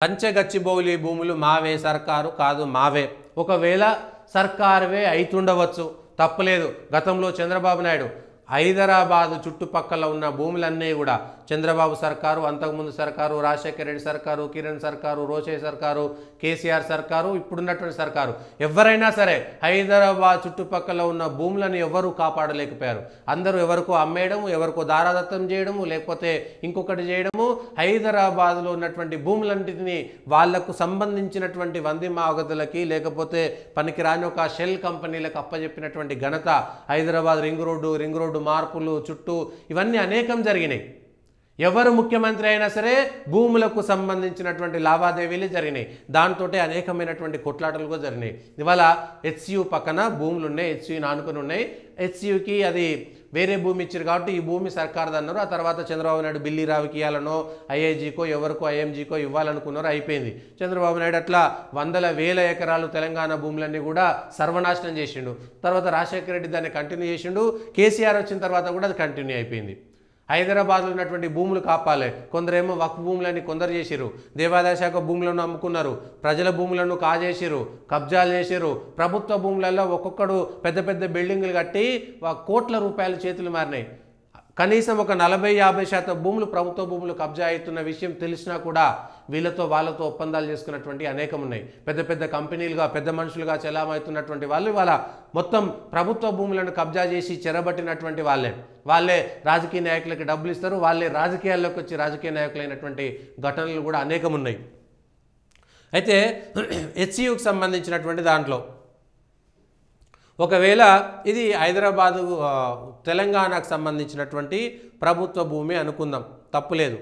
పంచగచ్చిబౌలి భూములు మావే, సర్కారు కాదు మావే. ఒకవేళ సర్కారువే అయితుండవచ్చు, తప్పులేదు. గతంలో చంద్రబాబు నాయుడు హైదరాబాదు చుట్టుపక్కల ఉన్న భూములన్నీ కూడా చంద్రబాబు సర్కారు, అంతకుముందు సర్కారు, రాజశేఖర రెడ్డి సర్కారు, కిరణ్ సర్కారు, రోషయ్య సర్కారు, కేసీఆర్ సర్కారు, ఇప్పుడున్నటువంటి సర్కారు, ఎవరైనా సరే హైదరాబాద్ చుట్టుపక్కల ఉన్న భూములను ఎవరు కాపాడలేకపోయారు. అందరూ ఎవరికో అమ్మేయడము, ఎవరికో దారాదత్తం చేయడము, లేకపోతే ఇంకొకటి చేయడము. హైదరాబాద్లో ఉన్నటువంటి భూములన్నింటినీ వాళ్లకు సంబంధించినటువంటి వంది మాగదులకి, లేకపోతే పనికిరాని ఒక షెల్ కంపెనీలకు అప్పచెప్పినటువంటి ఘనత హైదరాబాద్ రింగ్ రోడ్డు మార్పులు చుట్టూ ఇవన్నీ అనేకం జరిగినాయి. ఎవరు ముఖ్యమంత్రి అయినా సరే భూములకు సంబంధించినటువంటి లావాదేవీలు జరిగినాయి. దాంతో అనేకమైనటువంటి కొట్లాటలు కూడా జరిగినాయి. ఇవాళ హెచ్సియు పక్కన భూములు ఉన్నాయి, హెచ్సియుని ఆనుకుని ఉన్నాయి. హెచ్సియుకి అది వేరే భూమి ఇచ్చారు కాబట్టి ఈ భూమి సర్కార్ది అన్నారు. ఆ తర్వాత చంద్రబాబు నాయుడు బిల్లీరావుకి ఇవ్వాలనో, ఐఐజీకో, ఎవరికో ఐఎంజీకో ఇవ్వాలనుకున్నారో, అయిపోయింది. చంద్రబాబు నాయుడు అట్లా వందల వేల ఎకరాలు తెలంగాణ భూములన్నీ కూడా సర్వనాశనం చేసిండు. తర్వాత రాజశేఖర రెడ్డి దాన్ని కంటిన్యూ చేసిండు. కేసీఆర్ వచ్చిన తర్వాత కూడా అది కంటిన్యూ అయిపోయింది. హైదరాబాద్లో ఉన్నటువంటి భూములు కాపాలి. కొందరేమో వక్ఫ్ భూములని కొందరు చేసిరు, దేవాదాయ శాఖ భూములను అమ్ముకున్నారు, ప్రజల భూములను కాజేసిరు, కబ్జాలు చేసిరు. ప్రభుత్వ భూములలో ఒక్కొక్కడు పెద్ద పెద్ద బిల్డింగులు కట్టి కోట్ల రూపాయలు చేతులు మారినాయి. కనీసం ఒక 40-50% భూములు ప్రభుత్వ భూములు కబ్జా అవుతున్న విషయం తెలిసినా కూడా వీళ్ళతో వాళ్ళతో ఒప్పందాలు చేసుకున్నటువంటి అనేకం ఉన్నాయి. పెద్ద పెద్ద కంపెనీలుగా, పెద్ద మనుషులుగా చెలామవుతున్నటువంటి వాళ్ళు ఇవాళ మొత్తం ప్రభుత్వ భూములను కబ్జా చేసి చెరబట్టినటువంటి వాళ్ళే రాజకీయ నాయకులకి డబ్బులు ఇస్తారు, వాళ్ళే రాజకీయాల్లోకి వచ్చి రాజకీయ నాయకులైనటువంటి ఘటనలు కూడా అనేకం ఉన్నాయి. అయితే హెచ్సియుకి సంబంధించినటువంటి దాంట్లో ఒకవేళ ఇది హైదరాబాదు తెలంగాణకు సంబంధించినటువంటి ప్రభుత్వ భూమి అనుకుందాం, తప్పులేదు.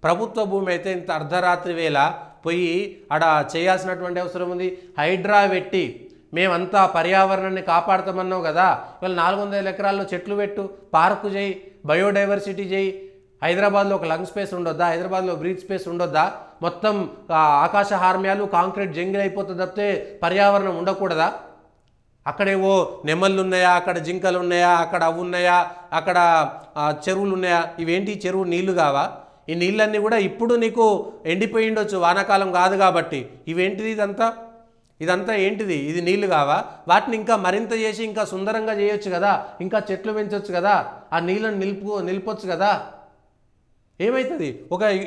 ప్రభుత్వ భూమి అయితే ఇంత అర్ధరాత్రి వేళ పోయి ఆడ చేయాల్సినటువంటి అవసరం ఉంది. హైడ్రా పెట్టి మేమంతా పర్యావరణాన్ని కాపాడుతామన్నావు కదా, ఇవాళ 400 ఎకరాల్లో చెట్లు పెట్టు, పార్కు చేయి, బయోడైవర్సిటీ చేయి. హైదరాబాద్లో ఒక లంగ్ స్పేస్ ఉండొద్దా? హైదరాబాద్లో బ్రీత్ స్పేస్ ఉండొద్దా? మొత్తం ఆకాశ హార్మ్యాలు, కాంక్రీట్ జంగిల్ అయిపోతుంది తప్పితే పర్యావరణం ఉండకూడదా? అక్కడేవో నెమళ్ళు ఉన్నాయా, అక్కడ జింకలు ఉన్నాయా, అక్కడ అవి ఉన్నాయా, అక్కడ చెరువులు ఉన్నాయా? ఇవేంటి చెరువు నీళ్లు కావా? ఈ నీళ్ళన్నీ కూడా ఇప్పుడు నీకు ఎండిపోయి ఉండొచ్చు, వానాకాలం కాదు కాబట్టి. ఇవేంటిది? ఇదంతా ఏంటిది? ఇది నీళ్లు కావా? వాటిని ఇంకా మరింత చేసి ఇంకా సుందరంగా చేయొచ్చు కదా, ఇంకా చెట్లు పెంచవచ్చు కదా, ఆ నీళ్ళని నిలిపొచ్చు కదా. ఏమవుతుంది?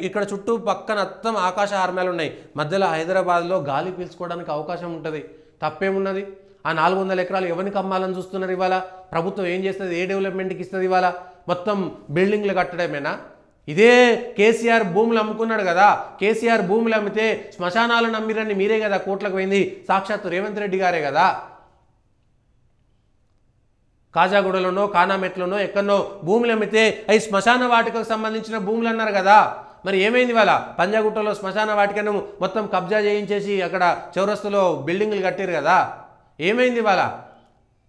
ఇక్కడ చుట్టూ పక్కన మొత్తం ఆకాశ హార్మ్యాలు ఉన్నాయి, మధ్యలో హైదరాబాద్లో గాలి పీల్చుకోవడానికి అవకాశం ఉంటుంది, తప్పేమున్నది? ఆ 400 ఎకరాలు ఎవరికి అమ్మాలని చూస్తున్నారు? ఇవాళ ప్రభుత్వం ఏం చేస్తుంది? ఏ డెవలప్మెంట్కి ఇస్తుంది? ఇవాళ మొత్తం బిల్డింగ్లు కట్టడమేనా? ఇదే కేసీఆర్ భూములు అమ్ముకున్నాడు కదా, కేసీఆర్ భూములు అమ్మితే శ్మశానాలు నమ్మిరని మీరే కదా కోట్లకు పోయింది, సాక్షాత్తు రేవంత్ రెడ్డి గారే కదా. కాజాగూడలోనో కానామెట్లోనో ఎక్కడనో భూములు అమ్మితే అవి శ్మశాన వాటికకు సంబంధించిన భూములు అన్నారు కదా. మరి ఏమైంది? ఇవాళ పంజాగుట్టలో శ్మశాన వాటికను మొత్తం కబ్జా చేయించేసి అక్కడ చౌరస్తులో బిల్డింగ్లు కట్టారు కదా. ఏమైంది? ఇవాళ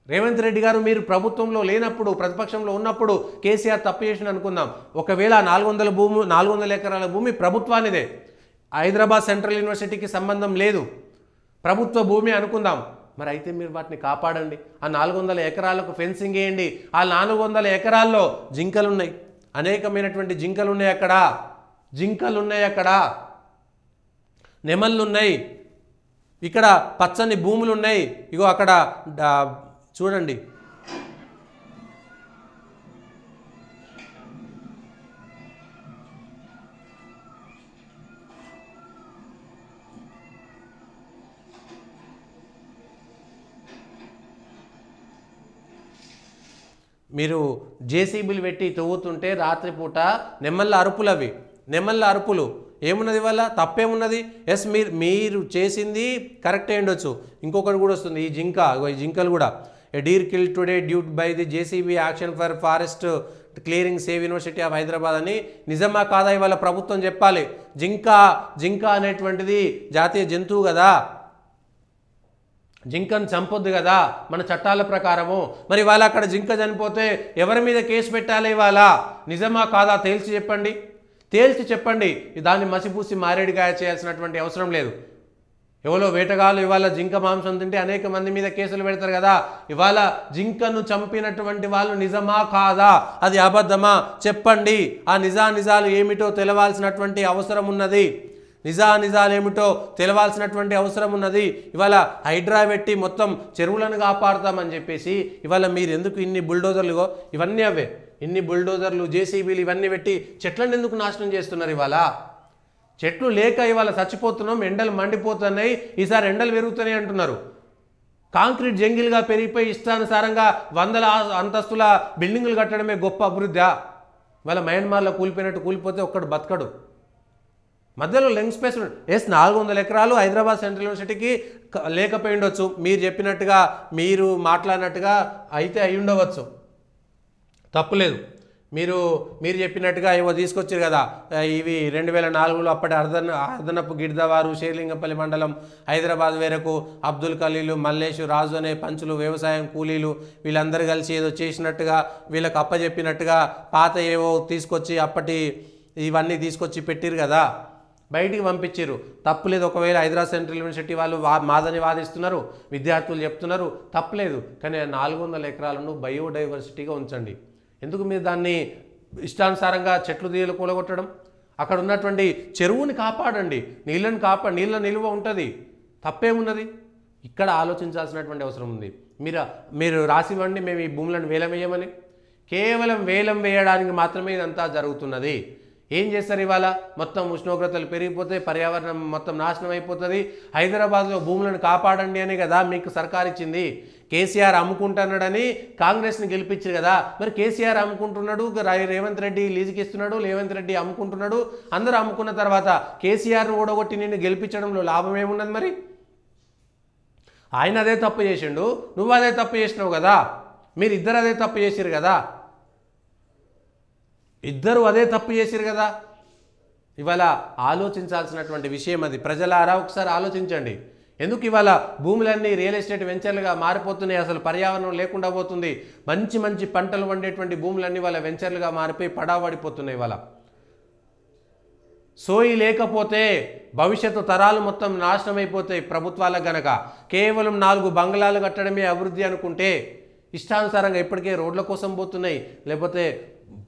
రేవంత్ రెడ్డి గారు మీరు ప్రభుత్వంలో లేనప్పుడు, ప్రతిపక్షంలో ఉన్నప్పుడు కేసీఆర్ తప్పు చేసిన అనుకుందాం. ఒకవేళ 400 ఎకరాల భూమి ప్రభుత్వానిదే, హైదరాబాద్ సెంట్రల్ యూనివర్సిటీకి సంబంధం లేదు, ప్రభుత్వ భూమి అనుకుందాం. మరి అయితే మీరు వాటిని కాపాడండి. ఆ 400 ఎకరాలకు ఫెన్సింగ్ వేయండి. ఆ 400 ఎకరాల్లో జింకలు ఉన్నాయి, అనేకమైనటువంటి జింకలు ఉన్నాయి, అక్కడ నెమళ్ళు ఉన్నాయి, ఇక్కడ పచ్చని భూములు ఉన్నాయి. ఇగో అక్కడ చూడండి, మీరు జేసీబీలు పెట్టి తవ్వుతుంటే రాత్రిపూట నెమళ్ళ అరుపులు ఏమున్నది? వల్ల తప్పేమున్నది? ఎస్, మీరు చేసింది కరెక్ట్ అయి ఉండొచ్చు. ఇంకొకటి కూడా వస్తుంది, ఈ జింకలు కూడా a deer kill today due to by the JCB action for forest clearing save University of Hyderabad అని. నిజమా కాదా? ఇవాళ ప్రభుత్వం చెప్పాలి. జింక అనేటువంటిది జాతీయ జంతువు కదా, జింకను చంపొద్దు కదా మన చట్టాల ప్రకారము. మరి ఇవాళ అక్కడ జింక చనిపోతే ఎవరి మీద కేసు పెట్టాలి? ఇవాళ నిజమా కాదా తేల్చి చెప్పండి. దాన్ని మసిపూసి మారేడుగాయ చేయాల్సినటువంటి అవసరం లేదు. ఎవరో వేటగాళ్ళు ఇవాళ జింక మాంసం తింటే అనేక మంది మీద కేసులు పెడతారు కదా. ఇవాళ జింకను చంపినటువంటి వాళ్ళు నిజమా కాదా, అది అబద్ధమా చెప్పండి. ఆ నిజాలు ఏమిటో తెలవాల్సినటువంటి అవసరం ఉన్నది. నిజాలేమిటో తెలవాల్సినటువంటి అవసరం ఉన్నది. ఇవాళ హైడ్రా పెట్టి మొత్తం చెరువులను కాపాడుతామని చెప్పేసి ఇవాళ మీరు ఎందుకు ఇన్ని బుల్డోజర్లు, ఇవన్నీ అవే, ఇన్ని బుల్డోజర్లు, జేసీబీలు ఇవన్నీ పెట్టి చెట్లను ఎందుకు నాశనం చేస్తున్నారు? ఇవాళ చెట్లు లేక ఇవాళ చచ్చిపోతున్నాం, ఎండలు మండిపోతున్నాయి, ఈసారి ఎండలు పెరుగుతున్నాయి అంటున్నారు. కాంక్రీట్ జంగిల్గా పెరిగిపోయి ఇష్టానుసారంగా 100 అంతస్తుల బిల్డింగులు కట్టడమే గొప్ప అభివృద్ధి. ఇవాళ మయన్మార్లో కూలిపోయినట్టు కూలిపోతే ఒక్కడు బతకడు. మధ్యలో లెంగ్ స్పేస్ 400 ఎకరాలు హైదరాబాద్ సెంట్రల్ యూనివర్సిటీకి లేకపోయి ఉండొచ్చు, మీరు చెప్పినట్టుగా, మీరు మాట్లాడినట్టుగా అయితే అయి ఉండవచ్చు, తప్పులేదు. మీరు చెప్పినట్టుగా ఏవో తీసుకొచ్చారు కదా, ఇవి 2004లో అప్పటి అర్ధనపు గిడ్దవారు, షేర్లింగపల్లి మండలం, హైదరాబాద్ వేరకు అబ్దుల్ ఖలీలు, మల్లేషు, రాజు అనే పంచులు, వ్యవసాయం కూలీలు వీళ్ళందరూ కలిసి ఏదో చేసినట్టుగా వీళ్ళకి అప్పచెప్పినట్టుగా పాత ఏవో తీసుకొచ్చి అప్పటి ఇవన్నీ తీసుకొచ్చి పెట్టిరు కదా, బయటికి పంపించారు. తప్పులేదు. ఒకవేళ హైదరాబాద్ సెంట్రల్ యూనివర్సిటీ వాళ్ళు మాదని వాదిస్తున్నారు, విద్యార్థులు చెప్తున్నారు, తప్పులేదు. కానీ 400 ఎకరాలను బయోడైవర్సిటీగా ఉంచండి. ఎందుకు మీరు దాన్ని ఇష్టానుసారంగా చెట్లు తీయలు కూలగొట్టడం? అక్కడ ఉన్నటువంటి చెరువుని కాపాడండి, నీళ్ళ నిల్వ ఉంటుంది, తప్పేమున్నది? ఇక్కడ ఆలోచించాల్సినటువంటి అవసరం ఉంది. మీరు రాసివ్వండి, మేము ఈ భూములను వేలం వేయమని. కేవలం వేలం వేయడానికి మాత్రమే ఇదంతా జరుగుతున్నది. ఏం చేస్తారు? ఇవాళ మొత్తం ఉష్ణోగ్రతలు పెరిగిపోతే పర్యావరణం మొత్తం నాశనం అయిపోతుంది. హైదరాబాద్లో భూములను కాపాడండి అని కదా మీకు సర్కార్ ఇచ్చింది. కేసీఆర్ అమ్ముకుంటున్నాడని కాంగ్రెస్ని గెలిపించారు కదా, మరి కేసీఆర్ అమ్ముకుంటున్నాడు, రేవంత్ రెడ్డి లీజుకి ఇస్తున్నాడు, రేవంత్ రెడ్డి అమ్ముకుంటున్నాడు. అందరూ అమ్ముకున్న తర్వాత కేసీఆర్ను ఓడగొట్టి నిన్ను గెలిపించడంలో లాభం ఏమున్నది? మరి ఆయన అదే తప్పు చేసిండు, నువ్వు అదే తప్పు చేసినావు కదా, మీరిద్దరు అదే తప్పు చేసిరు కదా, ఇద్దరు అదే తప్పు చేసిరు కదా. ఇవాళ ఆలోచించాల్సినటువంటి విషయం అది. ప్రజలారా ఒకసారి ఆలోచించండి. ఎందుకు ఇవాళ భూములన్నీ రియల్ ఎస్టేట్ వెంచర్లుగా మారిపోతున్నాయి? అసలు పర్యావరణం లేకుండా పోతుంది. మంచి మంచి పంటలు వండేటువంటి భూములన్నీ వాళ్ళ వెంచర్లుగా మారిపోయి పడావడిపోతున్నాయి. ఇవాళ సోయి లేకపోతే భవిష్యత్తు తరాలు మొత్తం నాశనం అయిపోతాయి ప్రభుత్వాలకు గనక. కేవలం 4 బంగ్లాలు కట్టడమే అభివృద్ధి అనుకుంటే ఇష్టానుసారంగా ఇప్పటికే రోడ్ల కోసం పోతున్నాయి, లేకపోతే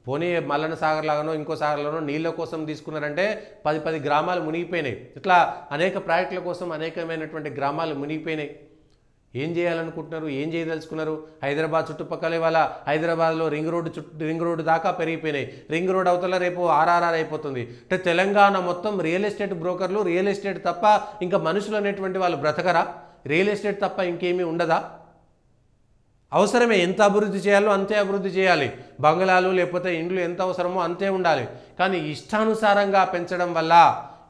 పోనీ మల్లన్న సాగర్ లాగానో ఇంకో సాగర్లోనో నీళ్ళ కోసం తీసుకున్నారంటే 10 గ్రామాలు మునిగిపోయినాయి. ఇట్లా అనేక ప్రాజెక్టుల కోసం అనేకమైనటువంటి గ్రామాలు మునిగిపోయినాయి. ఏం చేయాలనుకుంటున్నారు? ఏం చేయదలుచుకున్నారు? హైదరాబాద్ చుట్టుపక్కల ఇవాళ హైదరాబాద్లో రింగ్ రోడ్డు దాకా పెరిగిపోయినాయి. రింగ్ రోడ్ అవతల రేపు ఆర్ఆర్ఆర్ అయిపోతుంది. అంటే తెలంగాణ మొత్తం రియల్ ఎస్టేట్ బ్రోకర్లు, రియల్ ఎస్టేట్ తప్ప ఇంకా మనుషులు అనేటువంటి వాళ్ళు బ్రతకరా? రియల్ ఎస్టేట్ తప్ప ఇంకేమీ ఉండదా? అవసరమే, ఎంత అభివృద్ధి చేయాలో అంతే అభివృద్ధి చేయాలి. బంగ్లాలు లేకపోతే ఇండ్లు ఎంత అవసరమో అంతే ఉండాలి. కానీ ఇష్టానుసారంగా పెంచడం వల్ల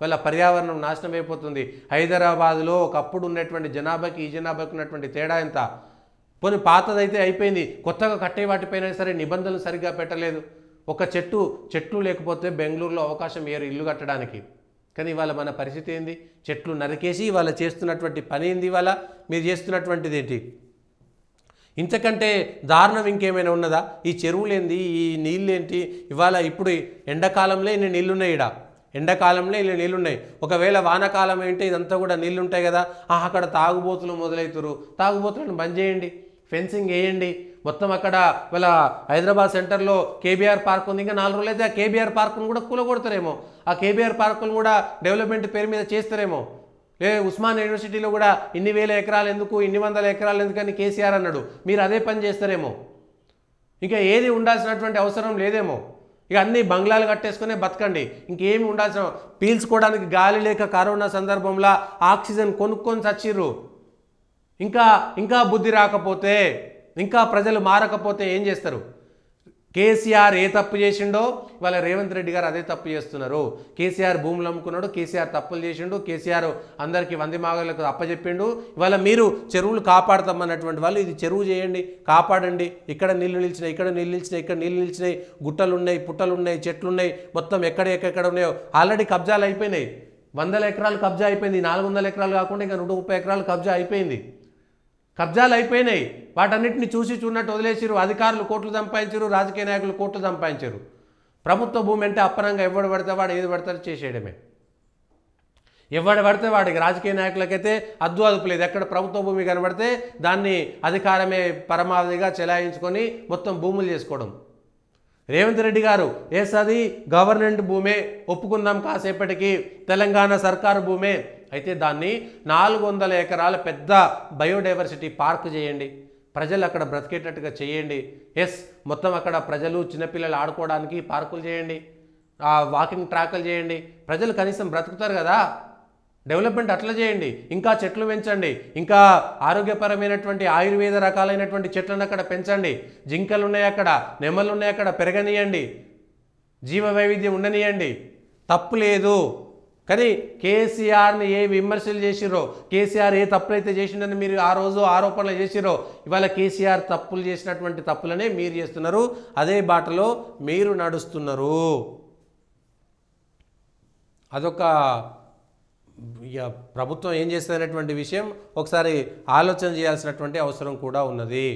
వాళ్ళ పర్యావరణం నాశనం అయిపోతుంది. హైదరాబాద్లో ఒకప్పుడు ఉన్నటువంటి జనాభాకి ఈ జనాభాకి ఉన్నటువంటి తేడా ఎంత? పోనీ పాతదైతే అయిపోయింది, కొత్తగా కట్టే వాటిపైన సరే నిబంధనలు సరిగ్గా పెట్టలేదు. ఒక చెట్లు లేకపోతే బెంగళూరులో అవకాశం ఏరు ఇల్లు కట్టడానికి. కానీ ఇవాళ మన పరిస్థితి ఏంది? చెట్లు నరికేసి ఇవాళ చేస్తున్నటువంటి పని ఏంది? ఇవాళ మీరు చేస్తున్నటువంటిది ఏంటి? ఇంతకంటే దారుణం ఇంకేమైనా ఉన్నదా? ఈ చెరువులేంది, ఈ నీళ్ళేంటి? ఇవాళ ఇప్పుడు ఎండాకాలంలో ఇన్ని నీళ్ళున్నాయి, ఎండాకాలంలో ఇలా నీళ్ళున్నాయి. ఒకవేళ వానాకాలం ఏంటి ఇదంతా కూడా నీళ్ళు ఉంటాయి కదా, అక్కడ తాగుబోతులు మొదలవుతారు. తాగుబోతులను బంద్ చేయండి, ఫెన్సింగ్ వేయండి. మొత్తం అక్కడ వాళ్ళ హైదరాబాద్ సెంటర్లో కేబీఆర్ పార్క్ ఉంది, ఇంకా 4 రోజులు అయితే ఆ కేబీఆర్ పార్కును కూడా కూలగొడతారేమో. ఆ కేబీఆర్ పార్కును కూడా డెవలప్మెంట్ పేరు మీద చేస్తారేమో. ఉస్మాన్ యూనివర్సిటీలో కూడా ఇన్ని వేల ఎకరాలు ఎందుకు, ఇన్ని వందల ఎకరాలు ఎందుకని కేసీఆర్ అన్నాడు. మీరు అదే పని చేస్తారేమో. ఇంకా ఏది ఉండాల్సినటువంటి అవసరం లేదేమో. ఇక అన్ని బంగ్లాలు కట్టేసుకునే బతకండి, ఇంకేమి ఉండాల్సిన. పీల్చుకోవడానికి గాలి లేక కరోనా సందర్భంలో ఆక్సిజన్ కొనుక్కొని చచ్చిర్రు. ఇంకా బుద్ధి రాకపోతే, ఇంకా ప్రజలు మారకపోతే ఏం చేస్తారు? కేసీఆర్ ఏ తప్పు చేసిండో ఇవాళ రేవంత్ రెడ్డి గారు అదే తప్పు చేస్తున్నారు. కేసీఆర్ భూములు అమ్ముకున్నాడు, కేసీఆర్ తప్పులు చేసిండు, కేసీఆర్ అందరికీ వంది మాగలకు అప్పచెప్పిండు. ఇవాళ మీరు చెరువులు కాపాడతామన్నటువంటి వాళ్ళు ఇది చెరువు చేయండి, కాపాడండి. ఇక్కడ నీళ్లు నిలిచినాయి, ఇక్కడ నీళ్ళు నిలిచినాయి, ఇక్కడ నీళ్ళు నిలిచినాయి, గుట్టలు ఉన్నాయి, పుట్టలు ఉన్నాయి, చెట్లు ఉన్నాయి, మొత్తం ఎక్కడ ఉన్నాయో ఆల్రెడీ కబ్జాలు అయిపోయినాయి. 100 ఎకరాలు కబ్జా అయిపోయింది, 400 ఎకరాలు కాకుండా ఇంకా 130 ఎకరాలు కబ్జా అయిపోయింది. కబ్జాలు అయిపోయినాయి. వాటన్నిటిని చూసి చూడనట్టు వదిలేసారు. అధికారులు కోట్లు సంపాదించారు, రాజకీయ నాయకులు కోట్లు సంపాదించారు. ప్రభుత్వ భూమి అంటే అప్పనంగా ఎవడు పడితే వాడు ఏది పడతారో చేసేయడమే. ఎవడు పడితే వాడికి, రాజకీయ నాయకులకైతే అదుపు లేదు. ఎక్కడ ప్రభుత్వ భూమి కనబడితే దాన్ని అధికారమే పరమావధిగా చెలాయించుకొని మొత్తం భూములు చేసుకోవడం. రేవంత్ రెడ్డి గారు ఎస్ అది గవర్నమెంట్ భూమే, ఒప్పుకుందాం కాసేపటికి, తెలంగాణ సర్కారు భూమే, అయితే దాన్ని 400 ఎకరాల పెద్ద బయోడైవర్సిటీ పార్క్ చేయండి, ప్రజలు అక్కడ బ్రతికేటట్టుగా చేయండి. ఎస్ మొత్తం అక్కడ ప్రజలు చిన్నపిల్లలు ఆడుకోవడానికి పార్కులు చేయండి, వాకింగ్ ట్రాకులు చేయండి, ప్రజలు కనీసం బ్రతుకుతారు కదా. డెవలప్మెంట్ అట్లా చేయండి, ఇంకా చెట్లు పెంచండి, ఇంకా ఆరోగ్యపరమైనటువంటి ఆయుర్వేద రకాలైనటువంటి చెట్లను అక్కడ పెంచండి, జింకలు ఉన్నాయి అక్కడ, నెమలు ఉన్నాయి అక్కడ, పెరగనీయండి, జీవ వైవిధ్యం ఉండనియండి, తప్పు లేదు. కానీ కేసీఆర్ని ఏ విమర్శలు చేసిరో, కేసీఆర్ ఏ తప్పులైతే చేసిండని మీరు ఆ రోజు ఆరోపణలు చేసిరో, ఇవాళ కేసీఆర్ తప్పులు చేసినటువంటి తప్పులనే మీరు చేస్తున్నారు, అదే బాటలో మీరు నడుస్తున్నారు. అదొక ప్రభుత్వం ఏం చేస్తుందనేటువంటి విషయం ఒకసారి ఆలోచన చేయాల్సినటువంటి అవసరం కూడా ఉన్నది.